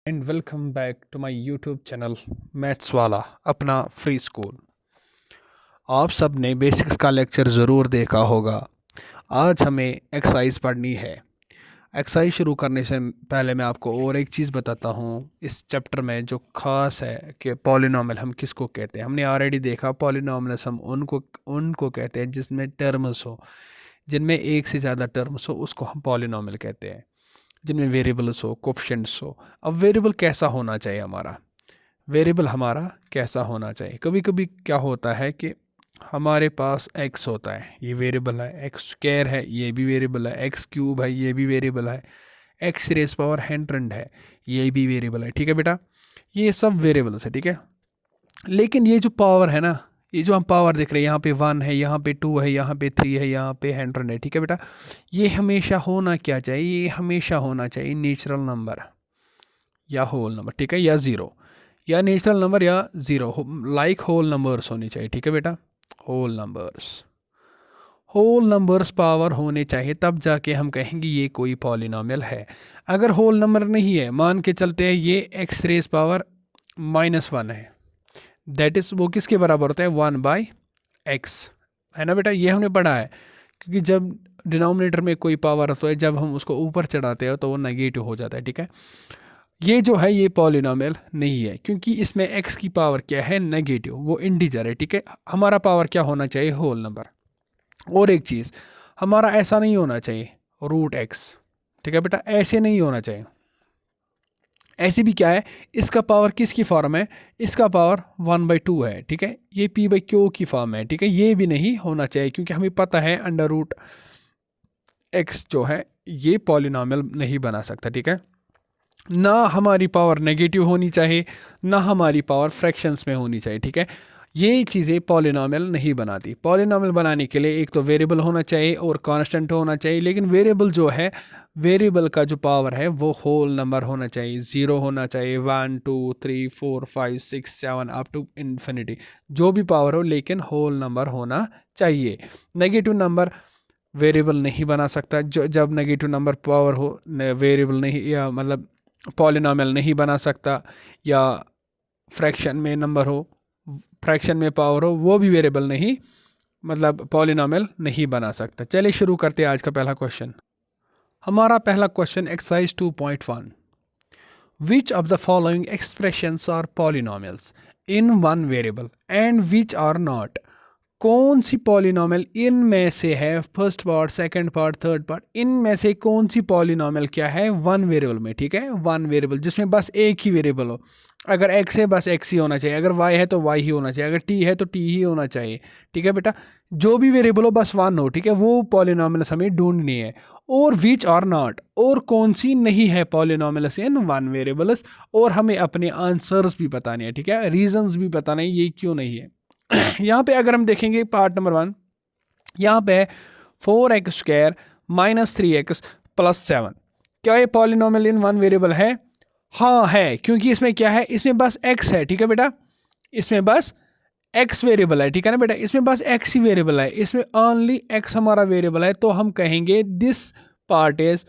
And welcome back to my YouTube channel maths वाला अपना free school. आप सब ने बेसिक्स का लेक्चर ज़रूर देखा होगा। आज हमें एक्सरसाइज पढ़नी है। एक्सरसाइज शुरू करने से पहले मैं आपको और एक चीज़ बताता हूँ इस चैप्टर में जो ख़ास है कि पॉलिनॉमियल हम किसको कहते हैं। हमने ऑलरेडी देखा पॉलिनॉमियल्स हम उनको उनको कहते हैं जिसमें टर्म्स हो, जिनमें एक से ज़्यादा टर्म्स हो उसको हम पॉलिनॉमियल कहते हैं, जिनमें वेरिएबल्स हो, कोफिशिएंट्स हो। अब वेरिएबल कैसा होना चाहिए हमारा, वेरिएबल हमारा कैसा होना चाहिए। कभी कभी क्या होता है कि हमारे पास x होता है, ये वेरिएबल है, एक्स स्क्वायर है ये भी वेरिएबल है, एक्स क्यूब है ये भी वेरिएबल है, एक्स रेस पावर 100 है ये भी वेरिएबल है। ठीक है बेटा, ये सब वेरिएबल्स है। ठीक है, लेकिन ये जो पावर है ना, ये जो हम पावर देख रहे हैं, यहाँ पे 1 है, यहाँ पे 2 है, यहाँ पे 3 है, यहाँ पे 100 है। ठीक है बेटा, ये हमेशा होना क्या चाहिए, ये हमेशा होना चाहिए नेचुरल नंबर या होल नंबर। ठीक है, या ज़ीरो, या नेचुरल नंबर या ज़ीरो, लाइक होल नंबर्स होनी चाहिए। ठीक है बेटा, whole numbers, whole numbers power होने चाहिए, तब जाके हम कहेंगे ये कोई पॉलिनॉमियल है। अगर होल नंबर नहीं है, मान के चलते हैं ये एक्स रेस पावर -1 है, दैट इज़ वो किसके बराबर होता है, 1/x, है ना बेटा। ये हमने पढ़ा है, क्योंकि जब डिनोमिनेटर में कोई पावर होता है, जब हम उसको ऊपर चढ़ाते हैं तो वो नेगेटिव हो जाता है। ठीक है, ये जो है ये पॉलिनॉमियल नहीं है, क्योंकि इसमें x की पावर क्या है, नेगेटिव, वो इंटीजर है। ठीक है, हमारा पावर क्या होना चाहिए, होल नंबर। और एक चीज़, हमारा ऐसा नहीं होना चाहिए √x। ठीक है बेटा, ऐसे नहीं होना चाहिए। ऐसे भी क्या है, इसका पावर किसकी फॉर्म है, इसका पावर 1/2 है। ठीक है, ये p/q की फॉर्म है। ठीक है, ये भी नहीं होना चाहिए, क्योंकि हमें पता है √x जो है ये पॉलिनॉमियल नहीं बना सकता। ठीक है, ना हमारी पावर नेगेटिव होनी चाहिए, ना हमारी पावर फ्रैक्शंस में होनी चाहिए। ठीक है, ये चीज़ें पॉलिनॉमियल नहीं बनाती। पॉलिनॉमियल बनाने के लिए एक तो वेरिएबल होना चाहिए और कांस्टेंट होना चाहिए, लेकिन वेरिएबल जो है, वेरिएबल का जो पावर है वो होल नंबर होना चाहिए, ज़ीरो होना चाहिए, 1 2 3 4 5 6 7 अप टू इन्फिनिटी, जो भी पावर हो, लेकिन होल नंबर होना चाहिए। नेगेटिव नंबर वेरिएबल नहीं बना सकता। जो जब नेगेटिव नंबर पावर हो, वेरिएबल नहीं, या मतलब पॉलिनॉमियल नहीं बना सकता। या फ्रैक्शन में नंबर हो, फ्रैक्शन में पावर हो, वो भी वेरिएबल नहीं, मतलब पॉलिनॉमियल नहीं बना सकता। चलिए शुरू करते हैं आज का पहला क्वेश्चन। हमारा पहला question exercise 2.1, which of the following expressions are polynomials in one variable and which are not. कौन सी पॉलिनॉमियल इनमें से है, first part, second part, third part, इनमें से कौन सी पॉलिनॉमियल क्या है वन वेरिएबल में। ठीक है, वन वेरिएबल जिसमें बस एक ही वेरिएबल हो। अगर x है बस x ही होना चाहिए, अगर y है तो y ही होना चाहिए, अगर t है तो t ही होना चाहिए। ठीक है बेटा, जो भी वेरिएबल हो बस वन हो। ठीक है, वो पॉलिनॉमियल्स हमें ढूंढनी है। और विच आर नॉट, और कौन सी नहीं है पॉलिनॉमियल्स इन वन वेरिएबल्स, और हमें अपने आंसर्स भी बताने हैं। ठीक है, रीजंस भी बताने हैं ये क्यों नहीं है। यहाँ पे अगर हम देखेंगे पार्ट नंबर 1, यहाँ पे 4x² -3x + 7, क्या ये पॉलिनॉमियल इन वन वेरिएबल है? हाँ है, क्योंकि इसमें क्या है, इसमें बस x है। ठीक है बेटा, इसमें बस x वेरिएबल है। ठीक है ना बेटा, इसमें बस x ही वेरिएबल है, इसमें ओनली x हमारा वेरिएबल है, तो हम कहेंगे this part is,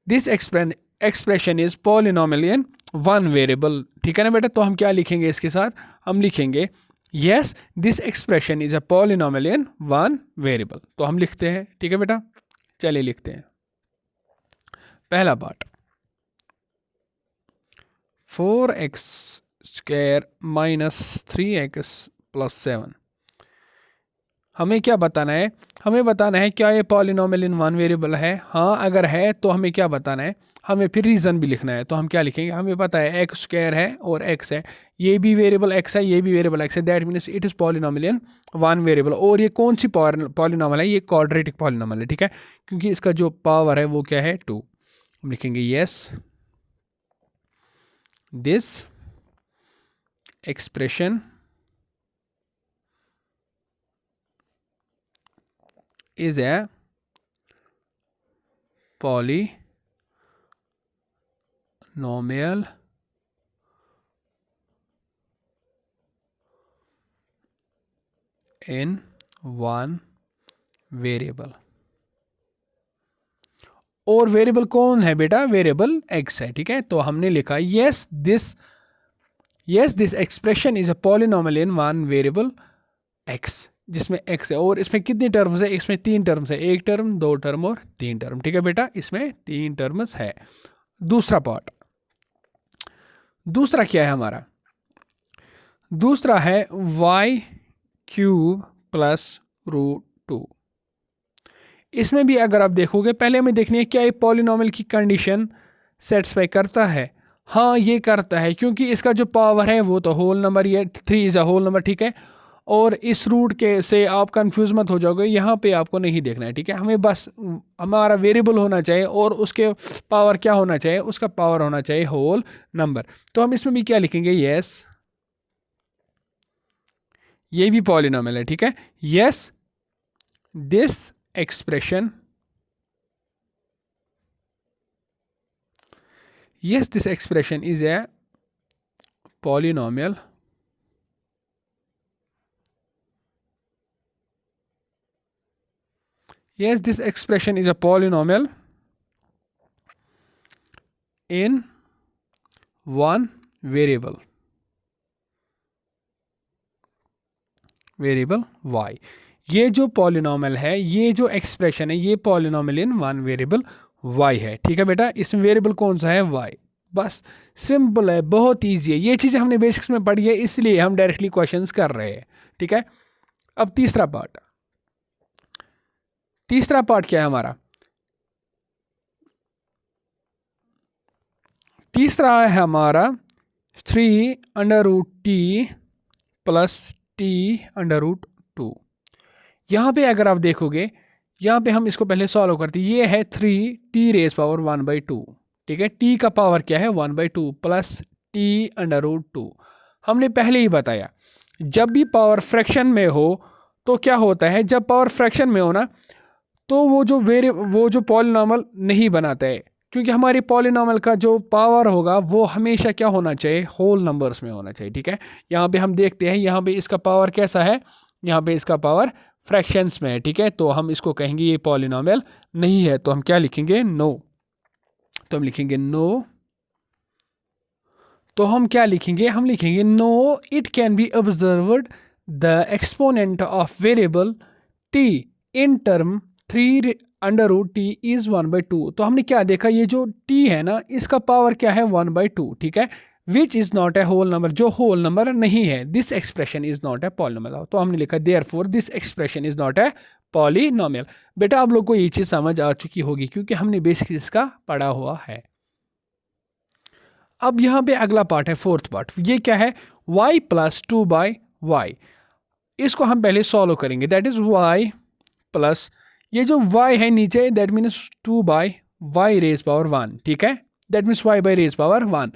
this expression is polynomial in one variable. ठीक है ना बेटा, तो हम क्या लिखेंगे इसके साथ, हम लिखेंगे yes this expression is a polynomial in one variable. तो हम लिखते हैं। ठीक है बेटा, चलिए लिखते हैं पहला पार्ट, 4x² -3x + 7। हमें क्या बताना है, हमें बताना है क्या ये पॉलिनॉमियल इन वन वेरिएबल है। हाँ अगर है तो हमें क्या बताना है, हमें फिर रीज़न भी लिखना है। तो हम क्या लिखेंगे, हमें पता है x² है और x है, ये भी वेरिएबल x है, ये भी वेरिएबल x है, that means it is polynomial in one variable. और ये कौन सी पॉलिनॉमियल है, ये क्वाड्रेटिक पॉलिनॉमियल है। ठीक है, क्योंकि इसका जो पावर है वो क्या है, 2। हम लिखेंगे yes this expression is a polynomial in one variable। और वेरिएबल कौन है बेटा, वेरिएबल x है, ठीक है। तो हमने लिखा yes this expression is a polynomial in one variable x, जिसमें x है। और इसमें कितनी टर्म्स है, इसमें 3 टर्म्स है, 1 टर्म 2 टर्म और 3 टर्म, ठीक है बेटा, इसमें 3 टर्म्स है। दूसरा पार्ट, दूसरा क्या है हमारा, दूसरा है y³ प्लस √2। इसमें भी अगर आप देखोगे, पहले हमें देखनी है क्या ये पॉलिनोमियल की कंडीशन सेटिस्फाई करता है। हाँ ये करता है, क्योंकि इसका जो पावर है वो तो होल नंबर, ये 3 इज़ अ होल नंबर, ठीक है। और इस रूट के से आप कंफ्यूज मत हो जाओगे, यहाँ पे आपको नहीं देखना है, ठीक है। हमें बस हमारा वेरिएबल होना चाहिए और उसके पावर क्या होना चाहिए, उसका पावर होना चाहिए होल नंबर। तो हम इसमें भी क्या लिखेंगे, यस ये भी पॉलिनोमियल है, ठीक है। Yes this expression is a polynomial in one variable y। ये जो पॉलिनोमियल है, ये जो एक्सप्रेशन है, ये पॉलिनोमियल इन वन वेरिएबल y है, ठीक है बेटा। इसमें वेरिएबल कौन सा है, y। बस सिंपल है, बहुत इजी है, ये चीज़ें हमने बेसिक्स में पढ़ी है, इसलिए हम डायरेक्टली क्वेश्चंस कर रहे हैं, ठीक है। अब तीसरा पार्ट, तीसरा पार्ट क्या है हमारा, तीसरा है हमारा 3√t प्लस t√2। यहाँ पे अगर आप देखोगे, यहाँ पे हम इसको पहले सॉल्व करते हैं। ये है 3t⁻⁴ ठीक है। t का पावर क्या है 1/2 प्लस t√2। हमने पहले ही बताया जब भी पावर फ्रैक्शन में हो तो क्या होता है, जब पावर फ्रैक्शन में हो ना, तो वो जो पॉलिनॉमियल नहीं बनाता है, क्योंकि हमारी पॉलिनॉमियल का जो पावर होगा वो हमेशा क्या होना चाहिए, होल नंबर्स में होना चाहिए, ठीक है। यहाँ पे हम देखते हैं, यहाँ पे इसका पावर कैसा है, यहाँ पे इसका पावर फ्रैक्शंस में है, ठीक है। तो हम इसको कहेंगे ये पॉलिनोमियल नहीं है, तो हम क्या लिखेंगे, नो। तो हम लिखेंगे नो, तो हम क्या लिखेंगे, हम लिखेंगे no it can be observed the exponent of variable t in term 3√t is 1/2। तो हमने क्या देखा, ये जो t है ना, इसका पावर क्या है 1/2, ठीक है। Which is not a whole number, जो होल नंबर नहीं है। This expression is not a polynomial. तो हमने लिखा therefore this expression is not a polynomial. बेटा आप लोग को ये चीज समझ आ चुकी होगी, क्योंकि हमने बेसिक इसका पढ़ा हुआ है। अब यहाँ पे अगला पार्ट है, फोर्थ पार्ट। ये क्या है, y प्लस 2/y। इसको हम पहले सॉल्व करेंगे, दैट इज y प्लस, ये जो y है नीचे, दैट मीन्स 2/y⁻1, ठीक है। That means y/1।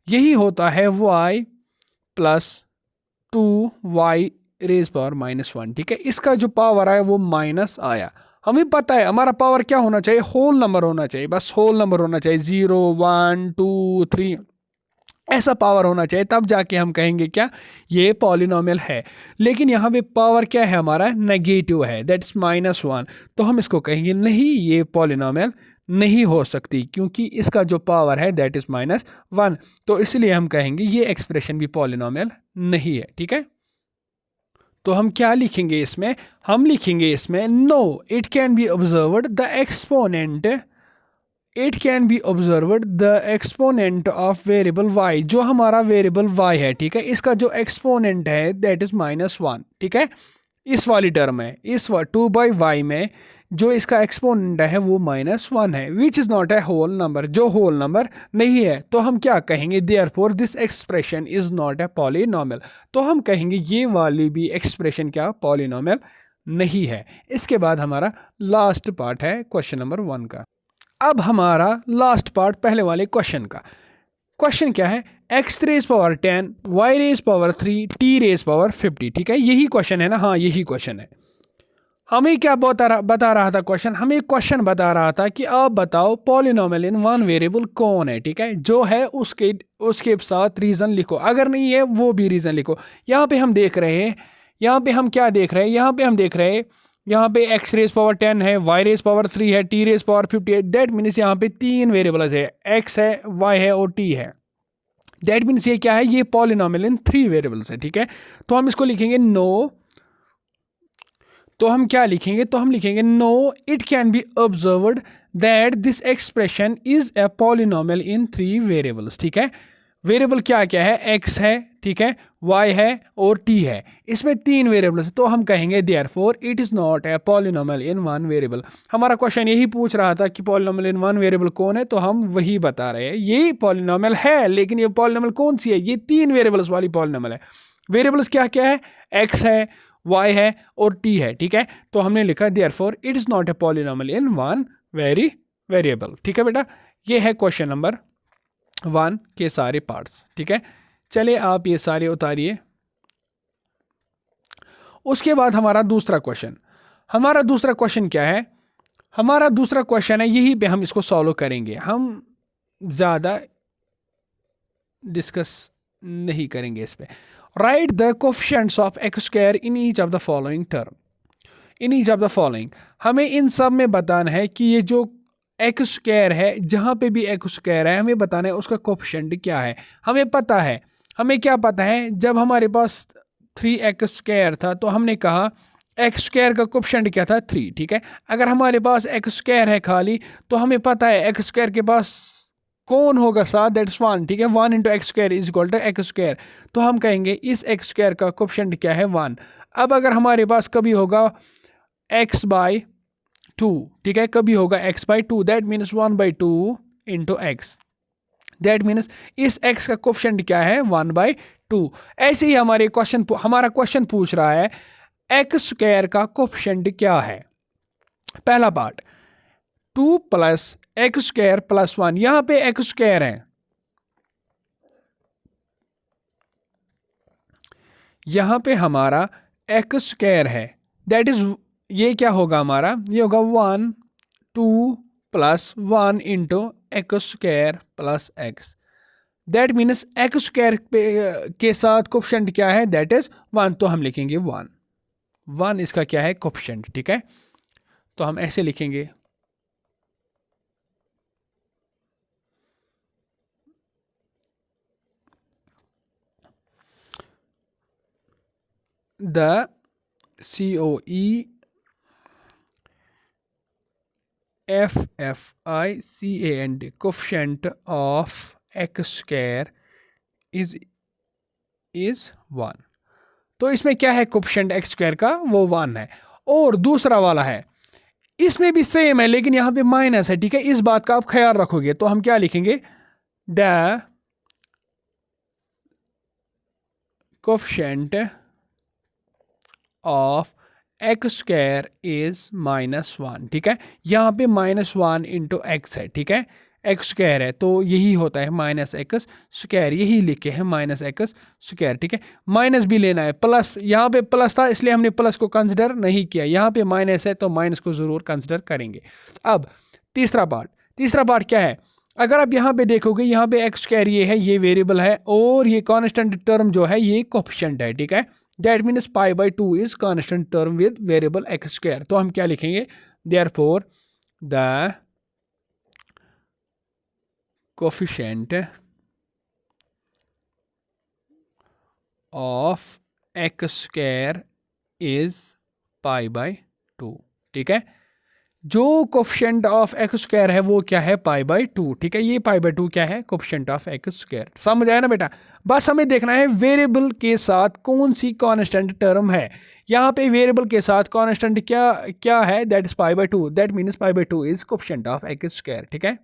यही होता है y प्लस 2y⁻⁻1, ठीक है। इसका जो पावर आया वो माइनस आया। हमें पता है हमारा पावर क्या होना चाहिए, होल नंबर होना चाहिए, बस होल नंबर होना चाहिए, 0 1 2 3 ऐसा पावर होना चाहिए, तब जाके हम कहेंगे क्या, ये पॉलिनोमियल है। लेकिन यहाँ पे पावर क्या है हमारा, नेगेटिव है, दैट्स -1। तो हम इसको कहेंगे नहीं, ये पॉलिनोमियल नहीं हो सकती, क्योंकि इसका जो पावर है दैट इज -1। तो इसलिए हम कहेंगे ये एक्सप्रेशन भी पॉलिनोमियल नहीं है, ठीक है। तो हम क्या लिखेंगे इसमें, हम लिखेंगे इसमें no it can be observed the exponent, it can be observed the exponent of variable y। जो हमारा वेरिएबल y है, ठीक है, इसका जो एक्सपोनेंट है दैट इज -1, ठीक है। इस वाली टर्म है, इस 2/y में जो इसका एक्सपोनेंट है वो -1 है, which is not a whole number, जो होल नंबर नहीं है। तो हम क्या कहेंगे, therefore this expression is not a polynomial. तो हम कहेंगे ये वाली भी एक्सप्रेशन क्या पॉलिनोमियल नहीं है। इसके बाद हमारा लास्ट पार्ट है क्वेश्चन नंबर 1 का। अब हमारा लास्ट पार्ट पहले वाले क्वेश्चन का। क्वेश्चन क्या है, x⁻10 y⁻3 t⁻50, ठीक है। यही क्वेश्चन है ना, हाँ यही क्वेश्चन है। हमें क्या बता रहा था क्वेश्चन, हमें क्वेश्चन बता रहा था कि आप बताओ पॉलिनोमियल इन वन वेरिएबल कौन है, ठीक है। जो है उसके साथ रीज़न लिखो, अगर नहीं है वो भी रीज़न लिखो। यहाँ पे हम देख रहे हैं, यहाँ पे हम क्या देख रहे हैं, यहाँ पे हम देख रहे हैं यहाँ पे x रेज पावर 10 है, y रेज पावर 3 है, t रेज पावर 50 है। दैट मीन्स यहाँ पे 3 वेरिएबल्स है, x है, y है और t है। दैट मीन्स ये क्या है, ये पॉलिनॉमियल इन 3 वेरिएबल्स है, ठीक है। तो हम इसको लिखेंगे नो, तो हम क्या लिखेंगे, तो हम लिखेंगे no it can be observed that this expression is a polynomial in 3 variables, ठीक है। वेरिएबल क्या क्या है, x है, ठीक है, y है और t है। इसमें 3 वेरिएबल्स, तो हम कहेंगे therefore it is not A polynomial in 1 variable. हमारा क्वेश्चन यही पूछ रहा था कि पॉलिनॉमियल इन 1 वेरिएबल कौन है, तो हम वही बता रहे हैं, ये पॉलिनॉमियल है, लेकिन ये पॉलिनॉमियल कौन सी है, ये 3 वेरिएबल्स वाली पॉलिनॉमियल है। वेरिएबल्स क्या क्या है, x है, y है और t है, ठीक है। तो हमने लिखा therefore it is not A polynomial in 1 variable, ठीक है बेटा। ये है क्वेश्चन नंबर 1 के सारे पार्ट्स, ठीक है। चलिए आप ये सारे उतारिए। उसके बाद हमारा दूसरा क्वेश्चन क्या है, हमारा दूसरा क्वेश्चन है, यही पे हम इसको सॉल्व करेंगे, हम ज़्यादा डिस्कस नहीं करेंगे इस पे। Right the coefficients of x square in each of the following term, in each of the following. हमें इन सब में बताना है कि ये जो एक्स स्क्वायर है, जहाँ पे भी एक्स स्क्वायर है, हमें बताना है उसका कोफिशिएंट क्या है। हमें पता है, हमें क्या पता है, जब हमारे पास 3x स्क्वायर था तो हमने कहा एक्स स्क्वायर का कोफिशिएंट क्या था, 3, ठीक है। अगर हमारे पास एक्स स्क्वायर है खाली, तो हमें पता है एक्स स्क्वायर के पास कौन होगा साथ, दैट्स 1, ठीक है। 1 into X square is equal to X square, तो हम कहेंगे इस एक्स स्क्वायर का कोफिशिएंट क्या है, 1। अब अगर हमारे पास कभी होगा x बाई 2, ठीक है, कभी होगा x by 2, that means 1/2 into x, that means इस x का कोफिशिएंट क्या है, 1/2। ऐसे ही हमारा क्वेश्चन पूछ रहा है एक्स स्क्वायर का कोफिशिएंट क्या है। पहला part 2 plus x square plus 1, यहां पे एक्स स्क्वायर है, यहां पे हमारा एक्स स्क्वायर है, दैट इज, ये क्या होगा हमारा, ये होगा 1 2 plus 1 into X square plus x. That means x square के साथ कोफिशिएंट क्या है, दैट इज 1, तो हम लिखेंगे 1 इसका क्या है, कोफिशिएंट, ठीक है। तो हम ऐसे लिखेंगे the COE FFICAND coefficient of x square is 1। तो इसमें क्या है, कोफिशिएंट एक्स स्क्वायर का वो 1 है। और दूसरा वाला है, इसमें भी सेम है लेकिन यहां पे माइनस है, ठीक है। इस बात का आप ख्याल रखोगे, तो हम क्या लिखेंगे, the coefficient of x square is -1, ठीक है। यहाँ पे -1 इंटू एक्स है, ठीक है, एक्स स्क्वायर है तो यही होता है -x स्क्वायर, यही लिखे हैं -x स्क्वायर, ठीक है। माइनस भी लेना है, प्लस, यहाँ पे प्लस था इसलिए हमने प्लस को कंसिडर नहीं किया, यहाँ पे माइनस है तो माइनस को जरूर कंसिडर करेंगे। अब तीसरा पार्ट क्या है, अगर आप यहाँ पे देखोगे, यहाँ पे एक्स स्क्वायर ये है, ये वेरिएबल है, और ये कांस्टेंट टर्म जो है ये कोफिशिएंट है, ठीक है। That means π/2 is constant term with variable x square, तो हम क्या लिखेंगे, therefore the coefficient of x square is π/2, ठीक है। जो कोफिशिएंट ऑफ एक्स स्क्वायर है वो क्या है, π/2, ठीक है। ये π/2 क्या है, कोफिशिएंट ऑफ एक्स स्क्वायर। समझ आया ना बेटा, बस हमें देखना है वेरिएबल के साथ कौन सी कांस्टेंट टर्म है। यहाँ पे वेरिएबल के साथ कांस्टेंट क्या है, that is π/2, that means π/2 is coefficient of x square, ठीक है।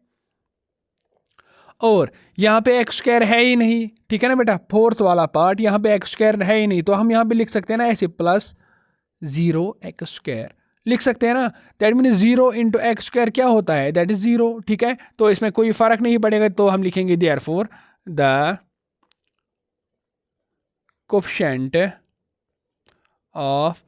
और यहाँ पे एक्स स्क्वायर है ही नहीं, ठीक है ना बेटा, फोर्थ वाला पार्ट, यहाँ पे एक्स स्क्वायर है ही नहीं, तो हम यहाँ पे लिख सकते हैं ना ऐसे, +0x स्क्वायर लिख सकते हैं ना। That mean 0 into X square क्या होता है, दैट इज 0, ठीक है। तो इसमें कोई फर्क नहीं पड़ेगा, तो हम लिखेंगे therefore the coefficient of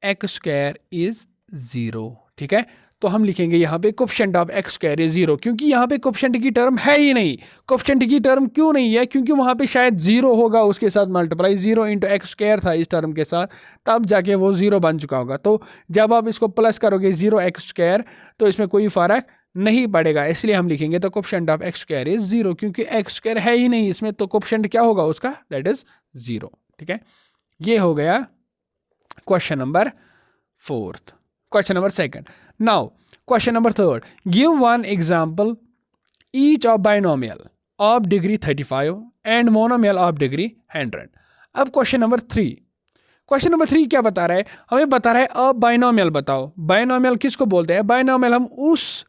x square is 0, ठीक है। तो हम लिखेंगे यहाँ पे coefficient of x square is 0, क्योंकि यहाँ पे कोफिशिएंट की टर्म है ही नहीं। कोफिशिएंट की टर्म क्यों नहीं है? क्योंकि वहाँ पे शायद 0 होगा उसके साथ मल्टीप्लाई, 0 इंटू एक्स स्क्वायर था इस टर्म के साथ, तब जाके वो 0 बन चुका होगा। तो जब आप इसको प्लस करोगे 0 एक्स स्क्वायर तो इसमें कोई फ़र्क नहीं पड़ेगा, इसलिए हम लिखेंगे तो coefficient of x square is 0, क्योंकि एक्स स्क्वायर है ही नहीं इसमें, तो कोफिशिएंट क्या होगा उसका? That is 0। ठीक है, ये हो गया question number 4th। Question number 2nd। Now question number 3rd, give one example each of binomial of degree 35 and monomial of degree 100। अब क्वेश्चन नंबर 3, क्वेश्चन नंबर 3 क्या बता रहा है? हमें बता रहा है अब बाइनोमियल बताओ। बाइनोमियल किसको बोलते हैं? बाइनोमियल हम उस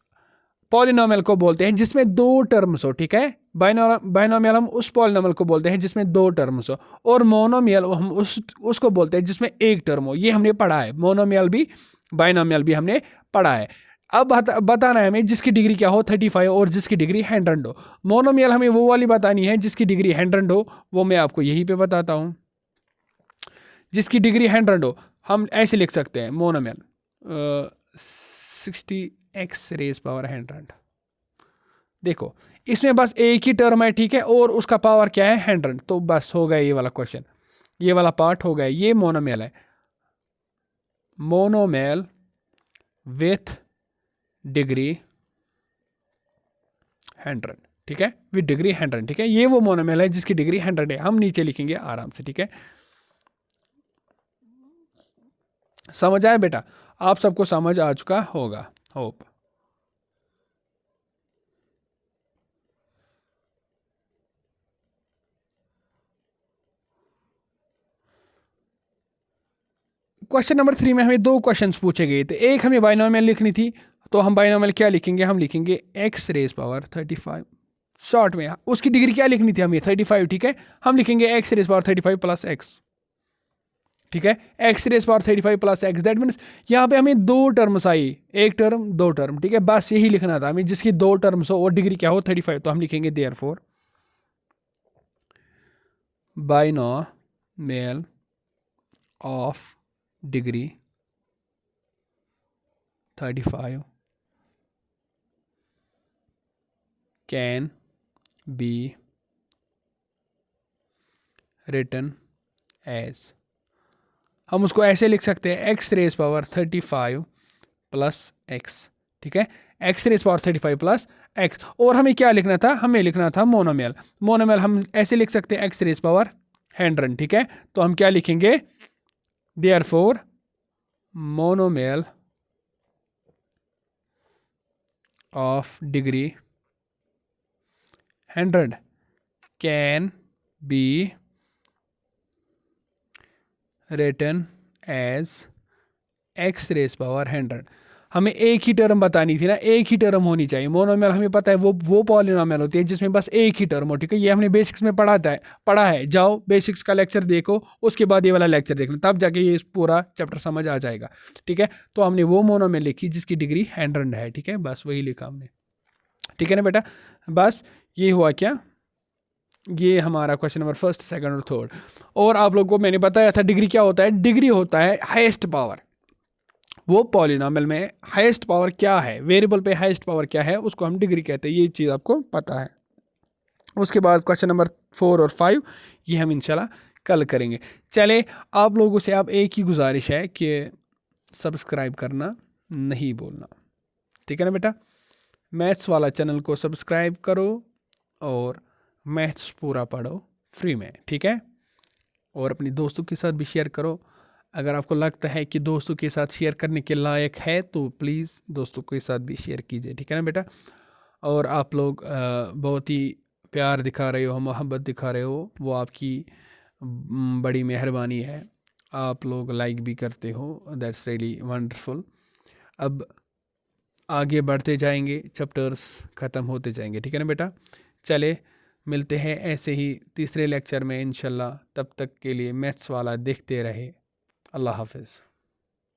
पॉलिनोमियल को बोलते हैं जिसमें 2 टर्म्स हो। ठीक है, बाइनोमियल हम उस पॉलिनोमियल को बोलते हैं जिसमें 2 टर्म्स हो, और मोनोमियल हम उसको बोलते हैं जिसमें 1 टर्म हो। ये हमने पढ़ा है, मोनोमियल भी बाइनोमियल भी हमने पढ़ा है। अब बताना है हमें जिसकी डिग्री क्या हो 35 और जिसकी डिग्री 100 हो। मोनोमियल हमें वो वाली बतानी है जिसकी डिग्री 100 हो, वो मैं आपको यहीं पे बताता हूँ। जिसकी डिग्री 100 हो हम ऐसे लिख सकते हैं मोनोमियल 60x रेज पावर 100। देखो इसमें बस एक ही टर्म है, ठीक है, और उसका पावर क्या है 100, तो बस हो गया ये वाला क्वेश्चन, ये वाला पार्ट हो गया। ये मोनोमियल है, मोनोमियल विथ डिग्री 100। ठीक है, विथ डिग्री 100। ठीक है, ये वो मोनोमियल है जिसकी डिग्री 100 है। हम नीचे लिखेंगे आराम से। ठीक है, समझ आया बेटा? आप सबको समझ आ चुका होगा, होप। क्वेश्चन नंबर 3 में हमें 2 क्वेश्चंस पूछे गए थे। एक हमें बाइनोमियल लिखनी थी, तो हम बाइनोमियल क्या लिखेंगे? हम लिखेंगे x रेज पावर 35। शॉर्ट में उसकी डिग्री क्या लिखनी थी हमें? 35। ठीक है, हम लिखेंगे x raise power 35 plus x। ठीक है, x raise power 35 plus x, that means यहाँ पे हमें 2 टर्म्स आई, एक टर्म 2 टर्म। ठीक है, बस यही लिखना था हमें, जिसकी 2 टर्म्स हो और डिग्री क्या हो 35। तो हम लिखेंगे therefore binomial of degree 35 can be written as, हम उसको ऐसे लिख सकते हैं x raise power 35 plus x। ठीक है, x raise power 35 plus x। और हमें क्या लिखना था? हमें लिखना था मोनोमियल। मोनोमियल हम ऐसे लिख सकते हैं x रेज पावर 100। ठीक है, तो हम क्या लिखेंगे? Therefore monomial of degree 100 can be written as x raise power 100। हमें एक ही टर्म बतानी थी ना, एक ही टर्म होनी चाहिए। मोनोमियल हमें पता है वो पॉलिनोमियल होती है जिसमें बस एक ही टर्म हो। ठीक है, ये हमने बेसिक्स में पढ़ा है। जाओ बेसिक्स का लेक्चर देखो, उसके बाद ये वाला लेक्चर देख लो, तब जाके ये पूरा चैप्टर समझ आ जाएगा। ठीक है, तो हमने वो मोनोमियल लिखी जिसकी डिग्री 100 है। ठीक है, बस वही लिखा हमने। ठीक है ना बेटा? बस ये हुआ क्या, ये हमारा क्वेश्चन नंबर 1st, 2nd और 3rd। और आप लोगों को मैंने बताया था डिग्री क्या होता है? डिग्री होता है हाईएस्ट पावर। वो पॉलिनोमियल में हाईएस्ट पावर क्या है, वेरिएबल पे हाईएस्ट पावर क्या है, उसको हम डिग्री कहते हैं। ये चीज़ आपको पता है। उसके बाद क्वेश्चन नंबर 4 और 5 ये हम इंशाल्लाह कल करेंगे। चले, आप लोगों से अब एक ही गुजारिश है कि सब्सक्राइब करना नहीं भूलना। ठीक है ना बेटा? मैथ्स वाला चैनल को सब्सक्राइब करो और मैथ्स पूरा पढ़ो फ्री में। ठीक है, और अपने दोस्तों के साथ भी शेयर करो। अगर आपको लगता है कि दोस्तों के साथ शेयर करने के लायक है तो प्लीज़ दोस्तों के साथ भी शेयर कीजिए। ठीक है ना बेटा? और आप लोग बहुत ही प्यार दिखा रहे हो, मोहब्बत दिखा रहे हो, वो आपकी बड़ी मेहरबानी है। आप लोग लाइक भी करते हो, दैट्स रियली वंडरफुल। अब आगे बढ़ते जाएंगे, चैप्टर्स ख़त्म होते जाएंगे। ठीक है ना बेटा? चले, मिलते हैं ऐसे ही तीसरे लेक्चर में इंशाल्लाह। तब तक के लिए मैथ्स वाला देखते रहे। अल्लाह हाफिज़।